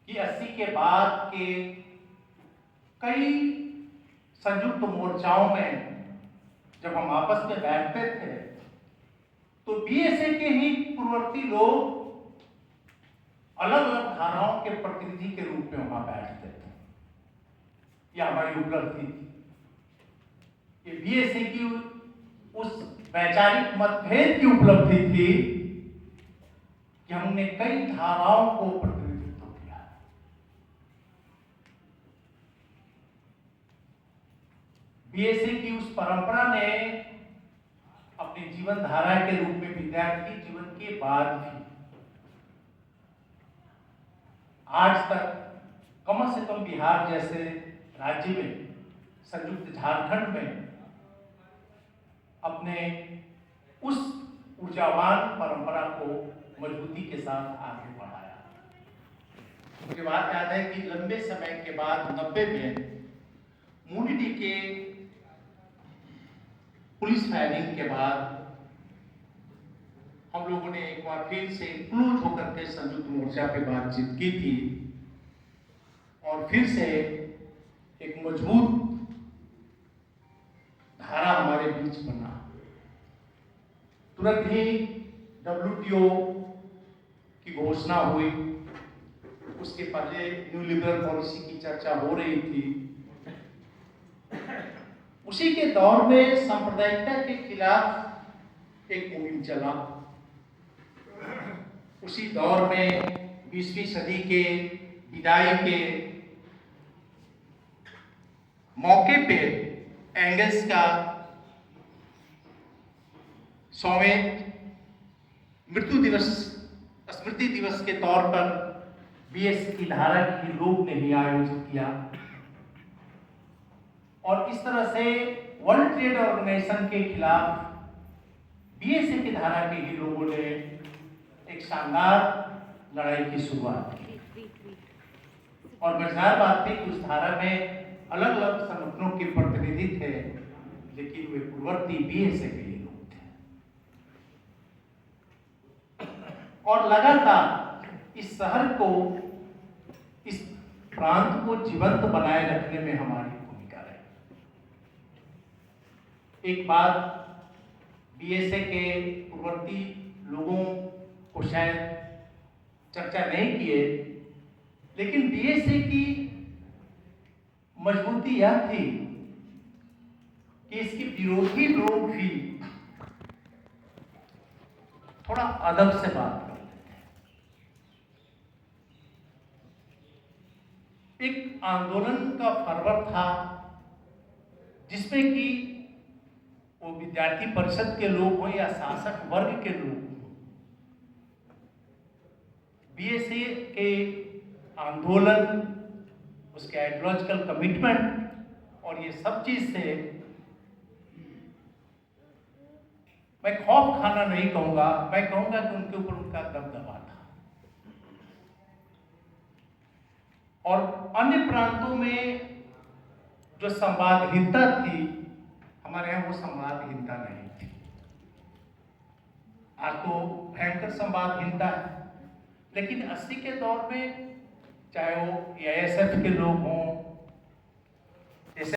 कि 80 के बाद के कई संयुक्त मोर्चाओं में जब हम आपस में बैठते थे तो बीएसए के ही पूर्ववर्ती लोग अलग अलग धाराओं के प्रतिनिधि के रूप में वहां बैठते थे। यह हमारी उपलब्धि थी। ये बीएसए की उस वैचारिक मतभेद की उपलब्धि थी कि हमने कई धाराओं को प्रतिनिधित्व किया। बीएसए की उस परंपरा ने अपनी जीवन धारा के रूप में विद्यार्थी जीवन के बाद भी आज तक कम से कम बिहार जैसे राज्य में, संयुक्त झारखंड में अपने उस ऊर्जावान परंपरा को मजबूती के साथ आगे बढ़ाया। मुझे बात याद है कि लंबे समय के बाद 90 में मूलडी के पुलिस फायरिंग के बाद हम लोगों ने एक बार फिर से क्लोज होकर के संयुक्त मोर्चा पे बातचीत की थी और फिर से एक मजबूत धारा हमारे बीच बना। तुरंत ही WTO की घोषणा हुई, उसके पहले न्यू लिबरल पॉलिसी की चर्चा हो रही थी। उसी के दौर में सांप्रदायिकता के खिलाफ एक मुहिम चला। उसी दौर में 20वीं सदी के विदाई के मौके पे एंगल्स का 100वें मृत्यु दिवस स्मृति दिवस के तौर पर बीएसए की धारा की लोग ने भी आयोजित किया और इस तरह से वर्ल्ड ट्रेड ऑर्गेनाइजेशन के खिलाफ बीएसए की धारा के ही लोगों ने एक शानदार लड़ाई की शुरुआत की। और मजेदार बात थी कि उस धारा में अलग अलग संगठनों के प्रतिनिधि थे, लेकिन वे पूर्ववर्ती बीएसए के ही लोग थे। और लगातार इस शहर को, इस प्रांत को जीवंत बनाए रखने में हमारी भूमिका रही। एक बात बीएसए के पूर्ववर्ती लोगों को शायद चर्चा नहीं किए, लेकिन बीएसए की मजबूती यह थी कि इसके विरोधी लोग भी थोड़ा अदब से बात करते थे। एक आंदोलन का फरवर था जिसमें कि वो विद्यार्थी परिषद के लोग हो या शासक वर्ग के लोग, बीएसए के आंदोलन, उसके आइडियोलॉजिकल कमिटमेंट और ये सब चीज से मैं खौफ खाना नहीं कहूंगा, मैं कहूंगा कि उनके ऊपर उनका दबदबा था। और अन्य प्रांतों में जो संवादहीनता थी, हमारे यहाँ वो संवादहीनता नहीं थी। आज तो भयंकर संवादहीनता है, लेकिन 80 के दौर में चाहे वो एआईएसएफ के लोग हों